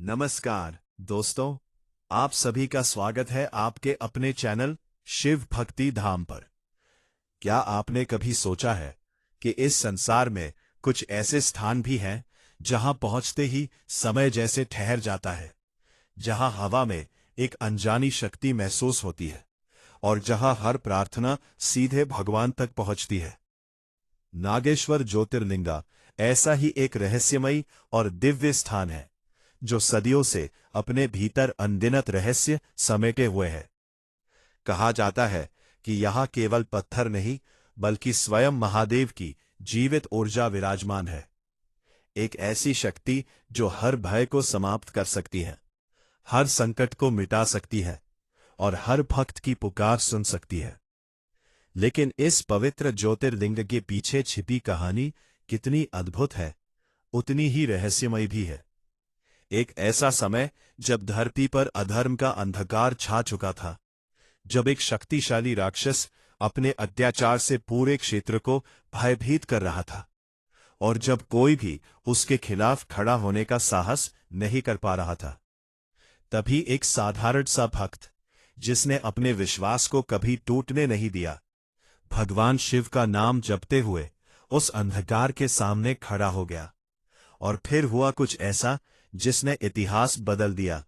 नमस्कार दोस्तों, आप सभी का स्वागत है आपके अपने चैनल शिव भक्ति धाम पर। क्या आपने कभी सोचा है कि इस संसार में कुछ ऐसे स्थान भी हैं जहां पहुंचते ही समय जैसे ठहर जाता है, जहां हवा में एक अनजानी शक्ति महसूस होती है और जहां हर प्रार्थना सीधे भगवान तक पहुंचती है। नागेश्वर ज्योतिर्लिंगा ऐसा ही एक रहस्यमयी और दिव्य स्थान है जो सदियों से अपने भीतर अनगिनत रहस्य समेटे हुए है। कहा जाता है कि यहाँ केवल पत्थर नहीं बल्कि स्वयं महादेव की जीवित ऊर्जा विराजमान है, एक ऐसी शक्ति जो हर भय को समाप्त कर सकती है, हर संकट को मिटा सकती है और हर भक्त की पुकार सुन सकती है। लेकिन इस पवित्र ज्योतिर्लिंग के पीछे छिपी कहानी कितनी अद्भुत है, उतनी ही रहस्यमयी भी है। एक ऐसा समय जब धरती पर अधर्म का अंधकार छा चुका था, जब एक शक्तिशाली राक्षस अपने अत्याचार से पूरे क्षेत्र को भयभीत कर रहा था और जब कोई भी उसके खिलाफ खड़ा होने का साहस नहीं कर पा रहा था, तभी एक साधारण सा भक्त जिसने अपने विश्वास को कभी टूटने नहीं दिया, भगवान शिव का नाम जपते हुए उस अंधकार के सामने खड़ा हो गया। और फिर हुआ कुछ ऐसा जिसने इतिहास बदल दिया।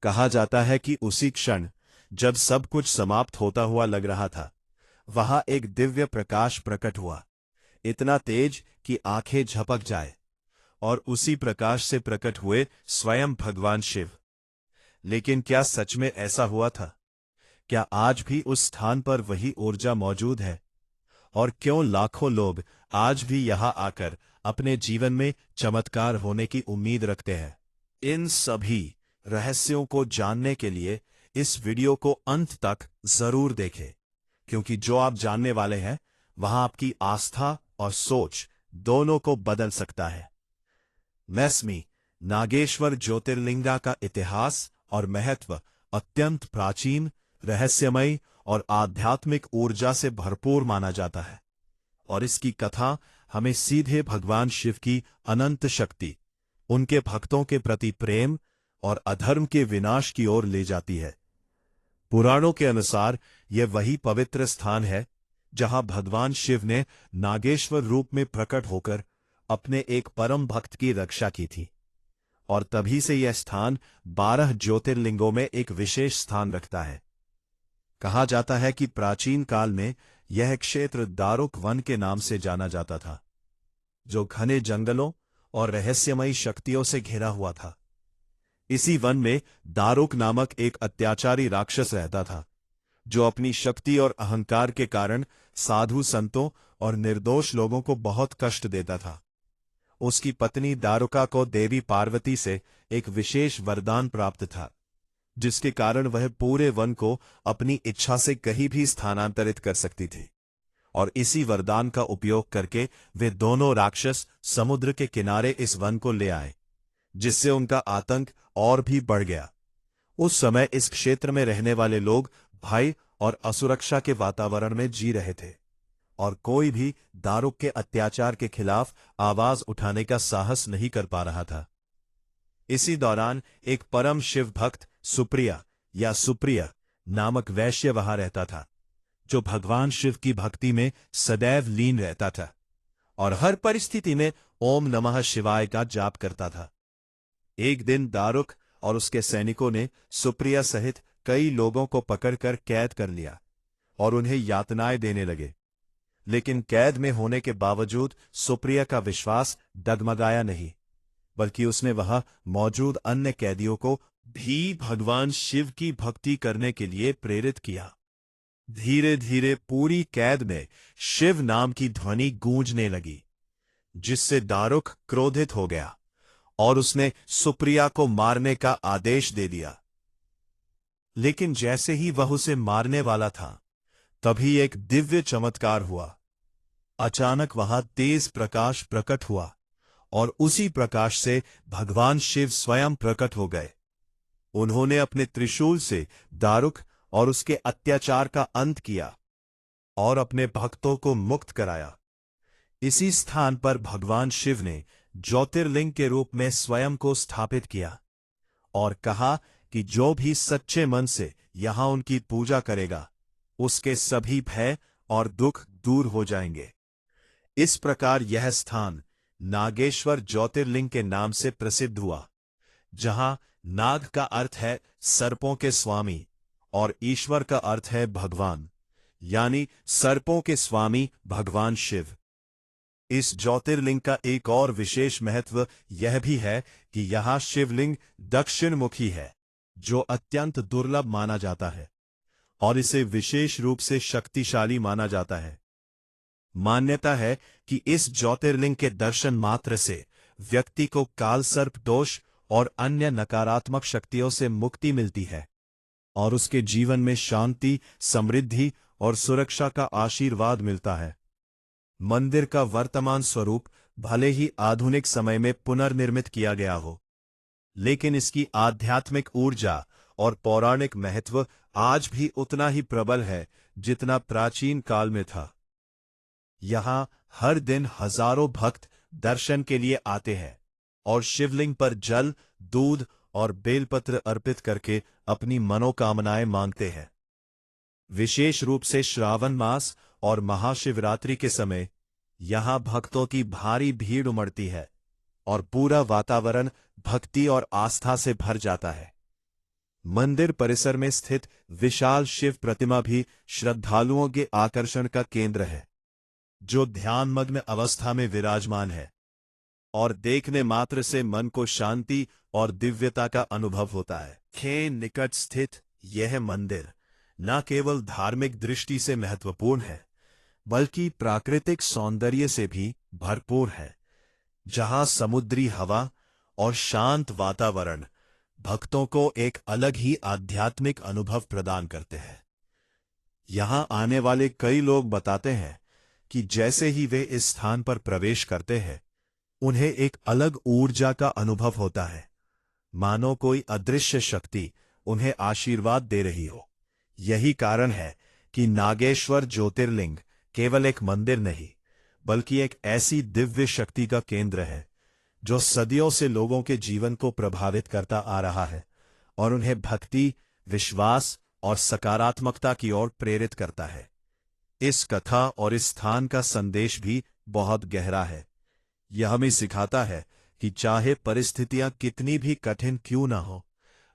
कहा जाता है कि उसी क्षण जब सब कुछ समाप्त होता हुआ लग रहा था, वहां एक दिव्य प्रकाश प्रकट हुआ, इतना तेज कि आंखें झपक जाए, और उसी प्रकाश से प्रकट हुए स्वयं भगवान शिव। लेकिन क्या सच में ऐसा हुआ था? क्या आज भी उस स्थान पर वही ऊर्जा मौजूद है? और क्यों लाखों लोग आज भी यहां आकर अपने जीवन में चमत्कार होने की उम्मीद रखते हैं? इन सभी रहस्यों को जानने के लिए इस वीडियो को अंत तक जरूर देखें, क्योंकि जो आप जानने वाले हैं वहां आपकी आस्था और सोच दोनों को बदल सकता है। मैस्मी नागेश्वर ज्योतिर्लिंगा का इतिहास और महत्व अत्यंत प्राचीन, रहस्यमय और आध्यात्मिक ऊर्जा से भरपूर माना जाता है, और इसकी कथा हमें सीधे भगवान शिव की अनंत शक्ति, उनके भक्तों के प्रति प्रेम और अधर्म के विनाश की ओर ले जाती है। पुराणों के अनुसार यह वही पवित्र स्थान है जहां भगवान शिव ने नागेश्वर रूप में प्रकट होकर अपने एक परम भक्त की रक्षा की थी, और तभी से यह स्थान 12 ज्योतिर्लिंगों में एक विशेष स्थान रखता है। कहा जाता है कि प्राचीन काल में यह क्षेत्र दारुक वन के नाम से जाना जाता था, जो घने जंगलों और रहस्यमयी शक्तियों से घिरा हुआ था। इसी वन में दारुक नामक एक अत्याचारी राक्षस रहता था, जो अपनी शक्ति और अहंकार के कारण साधु संतों और निर्दोष लोगों को बहुत कष्ट देता था। उसकी पत्नी दारुका को देवी पार्वती से एक विशेष वरदान प्राप्त था, जिसके कारण वह पूरे वन को अपनी इच्छा से कहीं भी स्थानांतरित कर सकती थी। और इसी वरदान का उपयोग करके वे दोनों राक्षस समुद्र के किनारे इस वन को ले आए, जिससे उनका आतंक और भी बढ़ गया। उस समय इस क्षेत्र में रहने वाले लोग भय और असुरक्षा के वातावरण में जी रहे थे, और कोई भी दारुक के अत्याचार के खिलाफ आवाज उठाने का साहस नहीं कर पा रहा था। इसी दौरान एक परम शिव भक्त सुप्रिया या सुप्रिया नामक वैश्य वहां रहता था, जो भगवान शिव की भक्ति में सदैव लीन रहता था और हर परिस्थिति में ओम नमः शिवाय का जाप करता था। एक दिन दारुक और उसके सैनिकों ने सुप्रिया सहित कई लोगों को पकड़कर कैद कर लिया और उन्हें यातनाएं देने लगे। लेकिन कैद में होने के बावजूद सुप्रिया का विश्वास डगमगाया नहीं, बल्कि उसने वहां मौजूद अन्य कैदियों को भी भगवान शिव की भक्ति करने के लिए प्रेरित किया। धीरे धीरे पूरी कैद में शिव नाम की ध्वनि गूंजने लगी, जिससे दारुक क्रोधित हो गया और उसने सुप्रिया को मारने का आदेश दे दिया। लेकिन जैसे ही वह उसे मारने वाला था, तभी एक दिव्य चमत्कार हुआ। अचानक वहां तेज प्रकाश प्रकट हुआ और उसी प्रकाश से भगवान शिव स्वयं प्रकट हो गए। उन्होंने अपने त्रिशूल से दारुक और उसके अत्याचार का अंत किया और अपने भक्तों को मुक्त कराया। इसी स्थान पर भगवान शिव ने ज्योतिर्लिंग के रूप में स्वयं को स्थापित किया, और कहा कि जो भी सच्चे मन से यहां उनकी पूजा करेगा, उसके सभी भय और दुख दूर हो जाएंगे। इस प्रकार यह स्थान नागेश्वर ज्योतिर्लिंग के नाम से प्रसिद्ध हुआ, जहां नाग का अर्थ है सर्पों के स्वामी और ईश्वर का अर्थ है भगवान, यानी सर्पों के स्वामी भगवान शिव। इस ज्योतिर्लिंग का एक और विशेष महत्व यह भी है कि यहां शिवलिंग दक्षिण मुखी है, जो अत्यंत दुर्लभ माना जाता है और इसे विशेष रूप से शक्तिशाली माना जाता है। मान्यता है कि इस ज्योतिर्लिंग के दर्शन मात्र से व्यक्ति को काल सर्प दोष और अन्य नकारात्मक शक्तियों से मुक्ति मिलती है और उसके जीवन में शांति, समृद्धि और सुरक्षा का आशीर्वाद मिलता है। मंदिर का वर्तमान स्वरूप भले ही आधुनिक समय में पुनर्निर्मित किया गया हो, लेकिन इसकी आध्यात्मिक ऊर्जा और पौराणिक महत्व आज भी उतना ही प्रबल है जितना प्राचीन काल में था। यहां हर दिन हजारों भक्त दर्शन के लिए आते हैं और शिवलिंग पर जल, दूध और बेलपत्र अर्पित करके अपनी मनोकामनाएं मांगते हैं। विशेष रूप से श्रावण मास और महाशिवरात्रि के समय यहां भक्तों की भारी भीड़ उमड़ती है और पूरा वातावरण भक्ति और आस्था से भर जाता है। मंदिर परिसर में स्थित विशाल शिव प्रतिमा भी श्रद्धालुओं के आकर्षण का केंद्र है, जो ध्यानमग्न अवस्था में विराजमान है और देखने मात्र से मन को शांति और दिव्यता का अनुभव होता है। के निकट स्थित यह मंदिर न केवल धार्मिक दृष्टि से महत्वपूर्ण है, बल्कि प्राकृतिक सौंदर्य से भी भरपूर है, जहां समुद्री हवा और शांत वातावरण भक्तों को एक अलग ही आध्यात्मिक अनुभव प्रदान करते हैं। यहां आने वाले कई लोग बताते हैं कि जैसे ही वे इस स्थान पर प्रवेश करते हैं, उन्हें एक अलग ऊर्जा का अनुभव होता है, मानो कोई अदृश्य शक्ति उन्हें आशीर्वाद दे रही हो। यही कारण है कि नागेश्वर ज्योतिर्लिंग केवल एक मंदिर नहीं, बल्कि एक ऐसी दिव्य शक्ति का केंद्र है जो सदियों से लोगों के जीवन को प्रभावित करता आ रहा है और उन्हें भक्ति, विश्वास और सकारात्मकता की ओर प्रेरित करता है। इस कथा और इस स्थान का संदेश भी बहुत गहरा है। यह हमें सिखाता है कि चाहे परिस्थितियां कितनी भी कठिन क्यों न हो,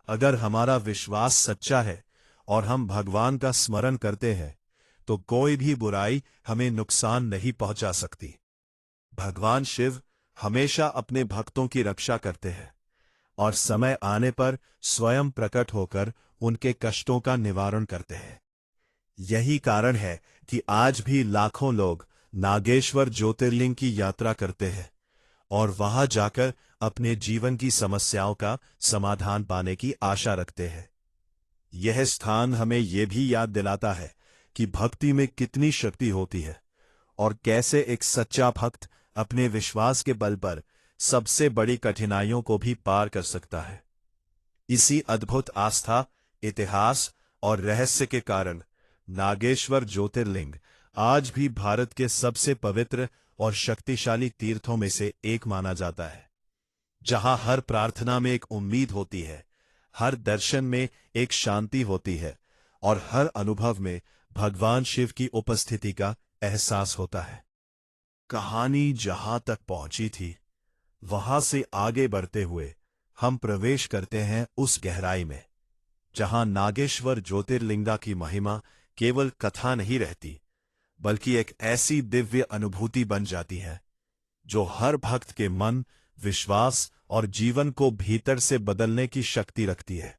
अगर हमारा विश्वास सच्चा है और हम भगवान का स्मरण करते हैं, तो कोई भी बुराई हमें नुकसान नहीं पहुंचा सकती। भगवान शिव हमेशा अपने भक्तों की रक्षा करते हैं और समय आने पर स्वयं प्रकट होकर उनके कष्टों का निवारण करते हैं। यही कारण है कि आज भी लाखों लोग नागेश्वर ज्योतिर्लिंग की यात्रा करते हैं और वहां जाकर अपने जीवन की समस्याओं का समाधान पाने की आशा रखते हैं। यह स्थान हमें यह भी याद दिलाता है कि भक्ति में कितनी शक्ति होती है और कैसे एक सच्चा भक्त अपने विश्वास के बल पर सबसे बड़ी कठिनाइयों को भी पार कर सकता है। इसी अद्भुत आस्था, इतिहास और रहस्य के कारण नागेश्वर ज्योतिर्लिंग आज भी भारत के सबसे पवित्र और शक्तिशाली तीर्थों में से एक माना जाता है, जहां हर प्रार्थना में एक उम्मीद होती है, हर दर्शन में एक शांति होती है और हर अनुभव में भगवान शिव की उपस्थिति का एहसास होता है। कहानी जहां तक पहुंची थी, वहां से आगे बढ़ते हुए हम प्रवेश करते हैं उस गहराई में, जहां नागेश्वर ज्योतिर्लिंगा की महिमा केवल कथा नहीं रहती, बल्कि एक ऐसी दिव्य अनुभूति बन जाती है जो हर भक्त के मन, विश्वास और जीवन को भीतर से बदलने की शक्ति रखती है।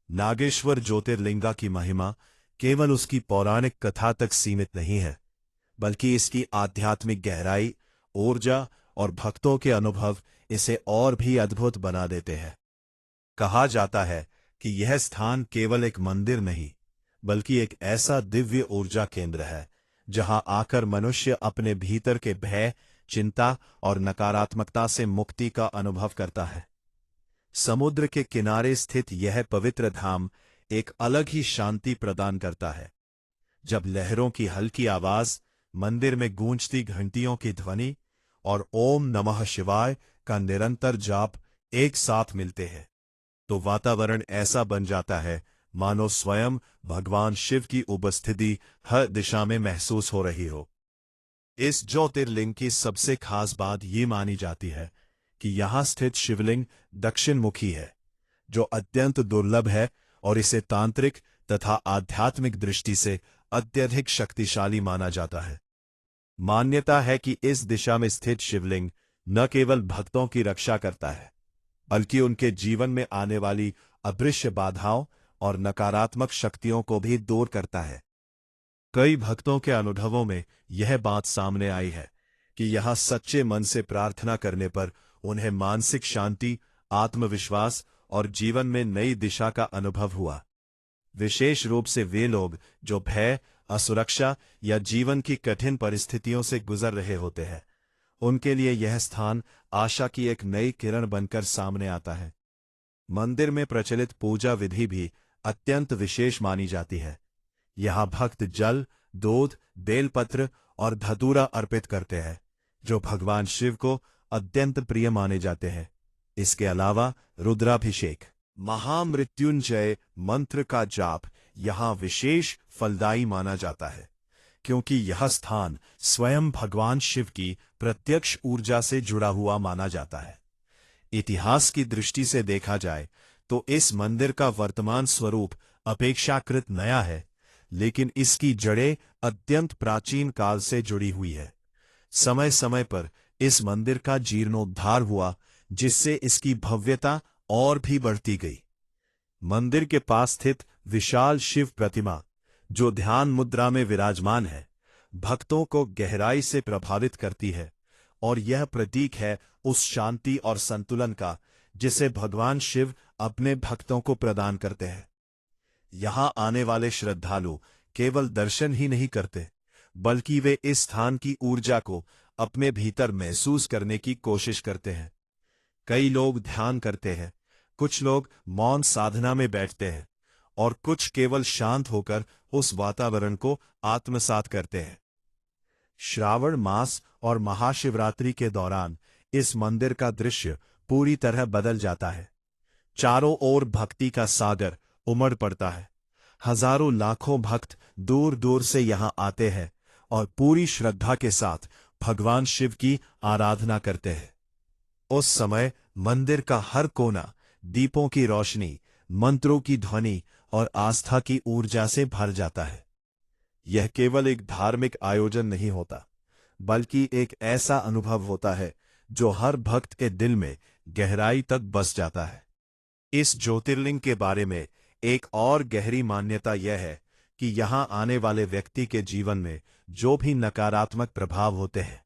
नागेश्वर ज्योतिर्लिंगा की महिमा केवल उसकी पौराणिक कथा तक सीमित नहीं है, बल्कि इसकी आध्यात्मिक गहराई, ऊर्जा और भक्तों के अनुभव इसे और भी अद्भुत बना देते हैं। कहा जाता है कि यह स्थान केवल एक मंदिर नहीं, बल्कि एक ऐसा दिव्य ऊर्जा केंद्र है जहां आकर मनुष्य अपने भीतर के भय, चिंता और नकारात्मकता से मुक्ति का अनुभव करता है। समुद्र के किनारे स्थित यह पवित्र धाम एक अलग ही शांति प्रदान करता है। जब लहरों की हल्की आवाज, मंदिर में गूंजती घंटियों की ध्वनि और ओम नमः शिवाय का निरंतर जाप एक साथ मिलते हैं, तो वातावरण ऐसा बन जाता है मानो स्वयं भगवान शिव की उपस्थिति हर दिशा में महसूस हो रही हो। इस ज्योतिर्लिंग की सबसे खास बात ये मानी जाती है कि यहां स्थित शिवलिंग दक्षिण मुखी है, जो अत्यंत दुर्लभ है और इसे तांत्रिक तथा आध्यात्मिक दृष्टि से अत्यधिक शक्तिशाली माना जाता है। मान्यता है कि इस दिशा में स्थित शिवलिंग न केवल भक्तों की रक्षा करता है, बल्कि उनके जीवन में आने वाली अदृश्य बाधाओं और नकारात्मक शक्तियों को भी दूर करता है। कई भक्तों के अनुभवों में यह बात सामने आई है कि यहां सच्चे मन से प्रार्थना करने पर उन्हें मानसिक शांति, आत्मविश्वास और जीवन में नई दिशा का अनुभव हुआ। विशेष रूप से वे लोग जो भय, असुरक्षा या जीवन की कठिन परिस्थितियों से गुजर रहे होते हैं, उनके लिए यह स्थान आशा की एक नई किरण बनकर सामने आता है। मंदिर में प्रचलित पूजा विधि भी अत्यंत विशेष मानी जाती है। यहां भक्त जल, दूध, बेलपत्र और धतूरा अर्पित करते हैं, जो भगवान शिव को अत्यंत प्रिय माने जाते हैं। इसके अलावा रुद्राभिषेक, महामृत्युंजय मंत्र का जाप यहां विशेष फलदायी माना जाता है, क्योंकि यह स्थान स्वयं भगवान शिव की प्रत्यक्ष ऊर्जा से जुड़ा हुआ माना जाता है। इतिहास की दृष्टि से देखा जाए तो इस मंदिर का वर्तमान स्वरूप अपेक्षाकृत नया है, लेकिन इसकी जड़ें अत्यंत प्राचीन काल से जुड़ी हुई है। समय समय पर इस मंदिर का जीर्णोद्धार हुआ, जिससे इसकी भव्यता और भी बढ़ती गई। मंदिर के पास स्थित विशाल शिव प्रतिमा, जो ध्यान मुद्रा में विराजमान है, भक्तों को गहराई से प्रभावित करती है और यह प्रतीक है उस शांति और संतुलन का जिसे भगवान शिव अपने भक्तों को प्रदान करते हैं। यहां आने वाले श्रद्धालु केवल दर्शन ही नहीं करते, बल्कि वे इस स्थान की ऊर्जा को अपने भीतर महसूस करने की कोशिश करते हैं। कई लोग ध्यान करते हैं, कुछ लोग मौन साधना में बैठते हैं और कुछ केवल शांत होकर उस वातावरण को आत्मसात करते हैं। श्रावण मास और महाशिवरात्रि के दौरान इस मंदिर का दृश्य पूरी तरह बदल जाता है। चारों ओर भक्ति का सागर उमड़ पड़ता है। हजारों लाखों भक्त दूर दूर से यहां आते हैं और पूरी श्रद्धा के साथ भगवान शिव की आराधना करते हैं। उस समय मंदिर का हर कोना दीपों की रोशनी, मंत्रों की ध्वनि और आस्था की ऊर्जा से भर जाता है। यह केवल एक धार्मिक आयोजन नहीं होता, बल्कि एक ऐसा अनुभव होता है जो हर भक्त के दिल में गहराई तक बस जाता है। इस ज्योतिर्लिंग के बारे में एक और गहरी मान्यता यह है कि यहां आने वाले व्यक्ति के जीवन में जो भी नकारात्मक प्रभाव होते हैं,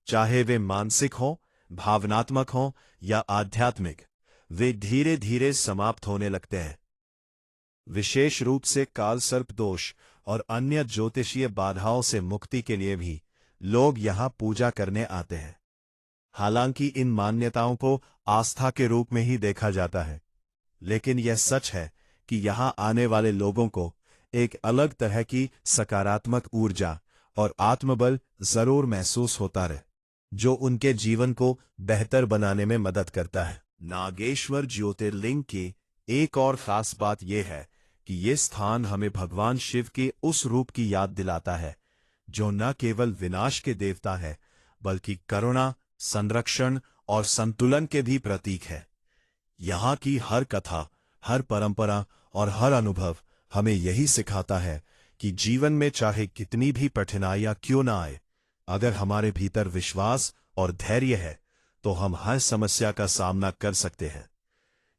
चाहे वे मानसिक हों, भावनात्मक हों या आध्यात्मिक, वे धीरे धीरे समाप्त होने लगते हैं। विशेष रूप से काल सर्प दोष और अन्य ज्योतिषीय बाधाओं से मुक्ति के लिए भी लोग यहां पूजा करने आते हैं। हालांकि इन मान्यताओं को आस्था के रूप में ही देखा जाता है, लेकिन यह सच है कि यहां आने वाले लोगों को एक अलग तरह की सकारात्मक ऊर्जा और आत्मबल जरूर महसूस होता रहे, जो उनके जीवन को बेहतर बनाने में मदद करता है। नागेश्वर ज्योतिर्लिंग की एक और खास बात यह है कि यह स्थान हमें भगवान शिव के उस रूप की याद दिलाता है जो न केवल विनाश के देवता है, बल्कि करुणा, संरक्षण और संतुलन के भी प्रतीक है। यहाँ की हर कथा, हर परंपरा और हर अनुभव हमें यही सिखाता है कि जीवन में चाहे कितनी भी कठिनाइयां क्यों ना आए, अगर हमारे भीतर विश्वास और धैर्य है तो हम हर समस्या का सामना कर सकते हैं।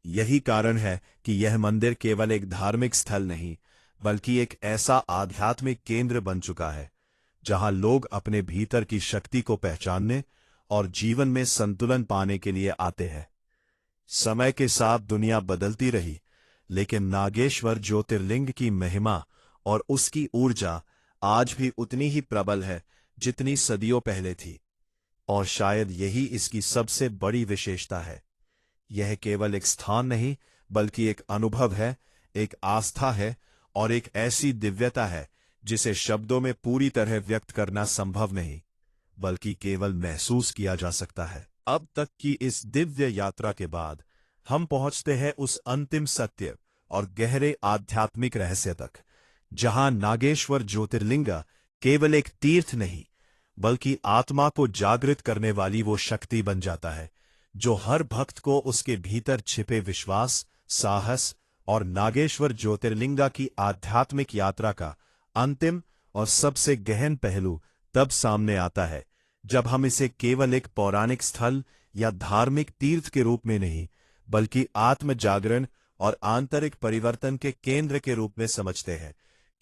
यही कारण है कि यह मंदिर केवल एक धार्मिक स्थल नहीं, बल्कि एक ऐसा आध्यात्मिक केंद्र बन चुका है जहां लोग अपने भीतर की शक्ति को पहचानने और जीवन में संतुलन पाने के लिए आते हैं। समय के साथ दुनिया बदलती रही, लेकिन नागेश्वर ज्योतिर्लिंग की महिमा और उसकी ऊर्जा आज भी उतनी ही प्रबल है जितनी सदियों पहले थी, और शायद यही इसकी सबसे बड़ी विशेषता है। यह केवल एक स्थान नहीं, बल्कि एक अनुभव है, एक आस्था है और एक ऐसी दिव्यता है जिसे शब्दों में पूरी तरह व्यक्त करना संभव नहीं, बल्कि केवल महसूस किया जा सकता है। अब तक की इस दिव्य यात्रा के बाद हम पहुंचते हैं उस अंतिम सत्य और गहरे आध्यात्मिक रहस्य तक, जहां नागेश्वर ज्योतिर्लिंग केवल एक तीर्थ नहीं, बल्कि आत्मा को जागृत करने वाली वो शक्ति बन जाता है जो हर भक्त को उसके भीतर छिपे विश्वास, साहस और नागेश्वर ज्योतिर्लिंगा की आध्यात्मिक यात्रा का अंतिम और सबसे गहन पहलू तब सामने आता है जब हम इसे केवल एक पौराणिक स्थल या धार्मिक तीर्थ के रूप में नहीं, बल्कि आत्म जागरण और आंतरिक परिवर्तन के केंद्र के रूप में समझते हैं,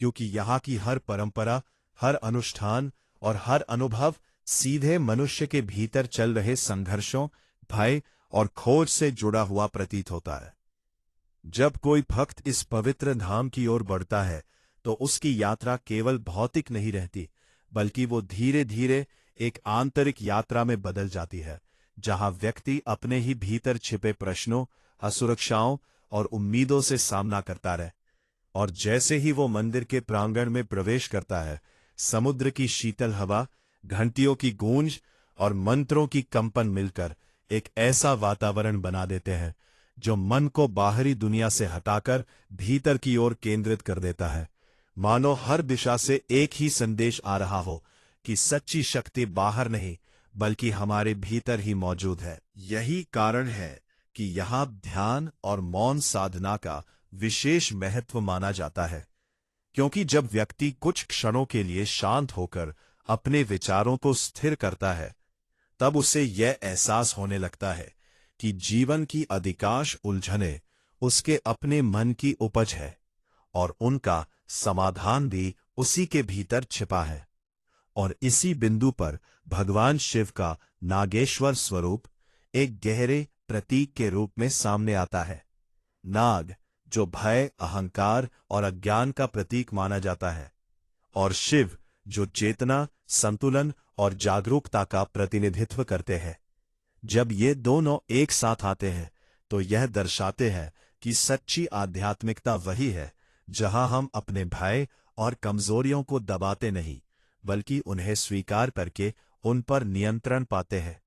क्योंकि यहाँ की हर परंपरा, हर अनुष्ठान और हर अनुभव सीधे मनुष्य के भीतर चल रहे संघर्षों, भय और खोज से जुड़ा हुआ प्रतीत होता है। जब कोई भक्त इस पवित्र धाम की ओर बढ़ता है तो उसकी यात्रा केवल भौतिक नहीं रहती, बल्कि वो धीरे धीरे एक आंतरिक यात्रा में बदल जाती है, जहां व्यक्ति अपने ही भीतर छिपे प्रश्नों, असुरक्षाओं और उम्मीदों से सामना करता रहे। और जैसे ही वो मंदिर के प्रांगण में प्रवेश करता है, समुद्र की शीतल हवा, घंटियों की गूंज और मंत्रों की कंपन मिलकर एक ऐसा वातावरण बना देते हैं जो मन को बाहरी दुनिया से हटाकर भीतर की ओर केंद्रित कर देता है। मानो हर दिशा से एक ही संदेश आ रहा हो कि सच्ची शक्ति बाहर नहीं, बल्कि हमारे भीतर ही मौजूद है। यही कारण है कि यहाँ ध्यान और मौन साधना का विशेष महत्व माना जाता है, क्योंकि जब व्यक्ति कुछ क्षणों के लिए शांत होकर अपने विचारों को स्थिर करता है, तब उसे यह एहसास होने लगता है कि जीवन की अधिकांश उलझनें उसके अपने मन की उपज है और उनका समाधान भी उसी के भीतर छिपा है। और इसी बिंदु पर भगवान शिव का नागेश्वर स्वरूप एक गहरे प्रतीक के रूप में सामने आता है। नाग, जो भय, अहंकार और अज्ञान का प्रतीक माना जाता है, और शिव, जो चेतना, संतुलन और जागरूकता का प्रतिनिधित्व करते हैं। जब ये दोनों एक साथ आते हैं तो यह दर्शाते हैं कि सच्ची आध्यात्मिकता वही है जहां हम अपने भय और कमजोरियों को दबाते नहीं, बल्कि उन्हें स्वीकार करके उन पर नियंत्रण पाते हैं।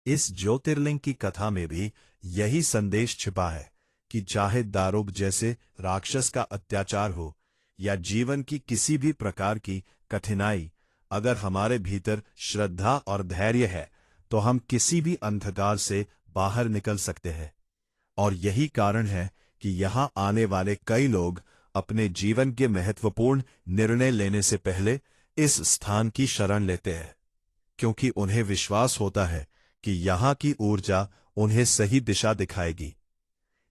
इस ज्योतिर्लिंग की कथा में भी यही संदेश छिपा है कि चाहे दारुक जैसे राक्षस का अत्याचार हो या जीवन की किसी भी प्रकार की कठिनाई, अगर हमारे भीतर श्रद्धा और धैर्य है तो हम किसी भी अंधकार से बाहर निकल सकते हैं। और यही कारण है कि यहाँ आने वाले कई लोग अपने जीवन के महत्वपूर्ण निर्णय लेने से पहले इस स्थान की शरण लेते हैं, क्योंकि उन्हें विश्वास होता है कि यहाँ की ऊर्जा उन्हें सही दिशा दिखाएगी।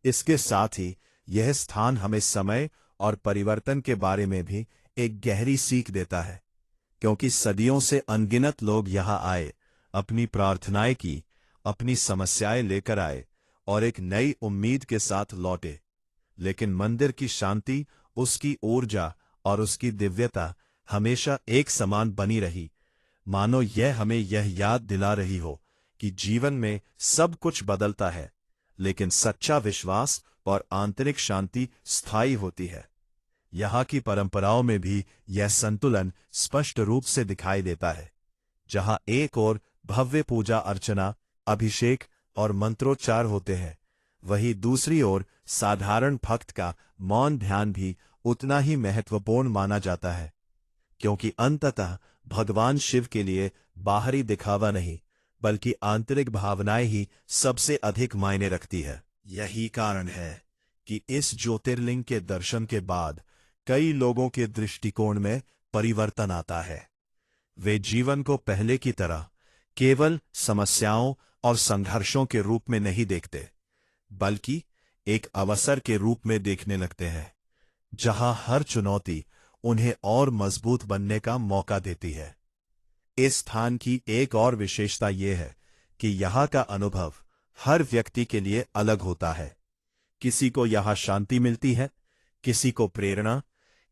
इसके साथ ही यह स्थान हमें समय और परिवर्तन के बारे में भी एक गहरी सीख देता है, क्योंकि सदियों से अनगिनत लोग यहाँ आए, अपनी प्रार्थनाएं की, अपनी समस्याएं लेकर आए और एक नई उम्मीद के साथ लौटे। लेकिन मंदिर की शांति, उसकी ऊर्जा और उसकी दिव्यता हमेशा एक समान बनी रही, मानो यह हमें यह याद दिला रही हो कि जीवन में सब कुछ बदलता है, लेकिन सच्चा विश्वास और आंतरिक शांति स्थायी होती है। यहाँ की परंपराओं में भी यह संतुलन स्पष्ट रूप से दिखाई देता है, जहाँ एक ओर भव्य पूजा अर्चना, अभिषेक और मंत्रोच्चार होते हैं, वहीं दूसरी ओर साधारण भक्त का मौन ध्यान भी उतना ही महत्वपूर्ण माना जाता है, क्योंकि अंततः भगवान शिव के लिए बाहरी दिखावा नहीं, बल्कि आंतरिक भावनाएं ही सबसे अधिक मायने रखती है। यही कारण है कि इस ज्योतिर्लिंग के दर्शन के बाद कई लोगों के दृष्टिकोण में परिवर्तन आता है। वे जीवन को पहले की तरह केवल समस्याओं और संघर्षों के रूप में नहीं देखते, बल्कि एक अवसर के रूप में देखने लगते हैं, जहां हर चुनौती उन्हें और मजबूत बनने का मौका देती है। इस स्थान की एक और विशेषता यह है कि यहाँ का अनुभव हर व्यक्ति के लिए अलग होता है। किसी को यहाँ शांति मिलती है, किसी को प्रेरणा,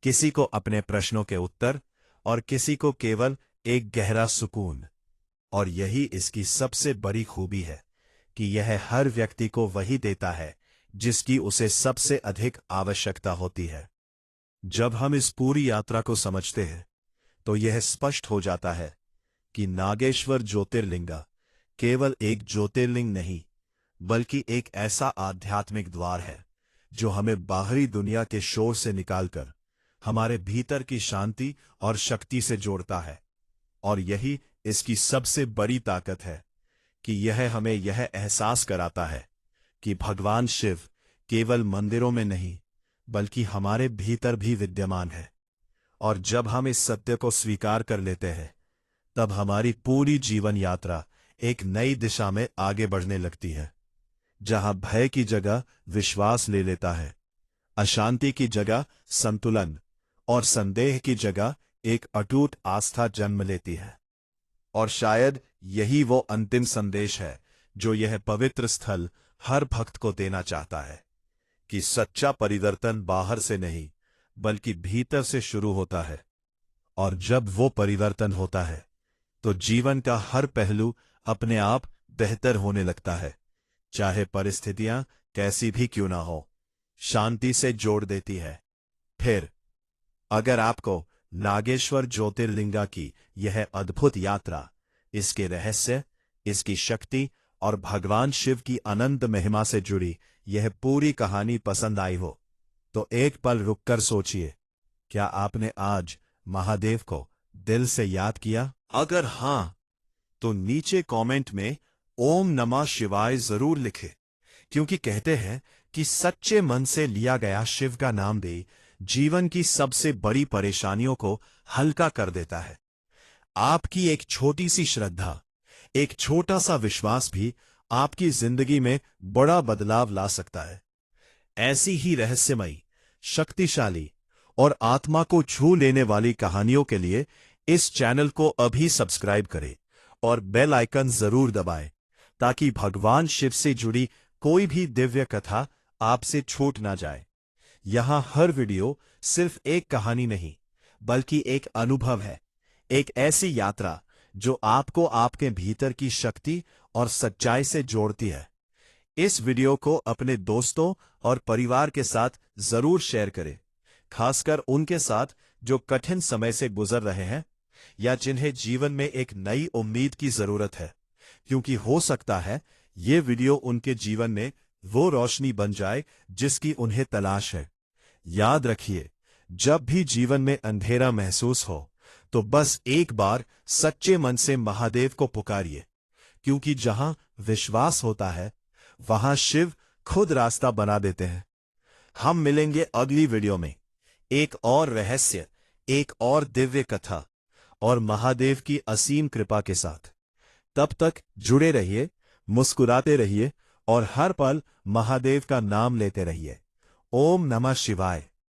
किसी को अपने प्रश्नों के उत्तर और किसी को केवल एक गहरा सुकून। और यही इसकी सबसे बड़ी खूबी है कि यह हर व्यक्ति को वही देता है जिसकी उसे सबसे अधिक आवश्यकता होती है। जब हम इस पूरी यात्रा को समझते हैं तो यह स्पष्ट हो जाता है कि नागेश्वर ज्योतिर्लिंगा केवल एक ज्योतिर्लिंग नहीं, बल्कि एक ऐसा आध्यात्मिक द्वार है जो हमें बाहरी दुनिया के शोर से निकालकर हमारे भीतर की शांति और शक्ति से जोड़ता है। और यही इसकी सबसे बड़ी ताकत है कि यह हमें यह एहसास कराता है कि भगवान शिव केवल मंदिरों में नहीं बल्कि हमारे भीतर भी विद्यमान है। और जब हम इस सत्य को स्वीकार कर लेते हैं तब हमारी पूरी जीवन यात्रा एक नई दिशा में आगे बढ़ने लगती है, जहां भय की जगह विश्वास ले लेता है, अशांति की जगह संतुलन और संदेह की जगह एक अटूट आस्था जन्म लेती है। और शायद यही वो अंतिम संदेश है जो यह पवित्र स्थल हर भक्त को देना चाहता है कि सच्चा परिवर्तन बाहर से नहीं बल्कि भीतर से शुरू होता है। और जब वो परिवर्तन होता है तो जीवन का हर पहलू अपने आप बेहतर होने लगता है, चाहे परिस्थितियां कैसी भी क्यों ना हो, शांति से जोड़ देती है। फिर अगर आपको नागेश्वर ज्योतिर्लिंगा की यह अद्भुत यात्रा, इसके रहस्य, इसकी शक्ति और भगवान शिव की अनंत महिमा से जुड़ी यह पूरी कहानी पसंद आई हो तो एक पल रुककर सोचिए, क्या आपने आज महादेव को दिल से याद किया? अगर हां, तो नीचे कमेंट में ओम नमः शिवाय जरूर लिखें, क्योंकि कहते हैं कि सच्चे मन से लिया गया शिव का नाम भी जीवन की सबसे बड़ी परेशानियों को हल्का कर देता है। आपकी एक छोटी सी श्रद्धा, एक छोटा सा विश्वास भी आपकी जिंदगी में बड़ा बदलाव ला सकता है। ऐसी ही रहस्यमयी, शक्तिशाली और आत्मा को छू लेने वाली कहानियों के लिए इस चैनल को अभी सब्सक्राइब करें और बेल आइकन जरूर दबाएं, ताकि भगवान शिव से जुड़ी कोई भी दिव्य कथा आपसे छूट ना जाए। यहां हर वीडियो सिर्फ एक कहानी नहीं बल्कि एक अनुभव है, एक ऐसी यात्रा जो आपको आपके भीतर की शक्ति और सच्चाई से जोड़ती है। इस वीडियो को अपने दोस्तों और परिवार के साथ जरूर शेयर करें, खासकर उनके साथ जो कठिन समय से गुजर रहे हैं या जिन्हें जीवन में एक नई उम्मीद की जरूरत है, क्योंकि हो सकता है ये वीडियो उनके जीवन में वो रोशनी बन जाए जिसकी उन्हें तलाश है। याद रखिए, जब भी जीवन में अंधेरा महसूस हो तो बस एक बार सच्चे मन से महादेव को पुकारिए, क्योंकि जहां विश्वास होता है वहां शिव खुद रास्ता बना देते हैं। हम मिलेंगे अगली वीडियो में एक और रहस्य, एक और दिव्य कथा और महादेव की असीम कृपा के साथ। तब तक जुड़े रहिए, मुस्कुराते रहिए और हर पल महादेव का नाम लेते रहिए। ओम नमः शिवाय।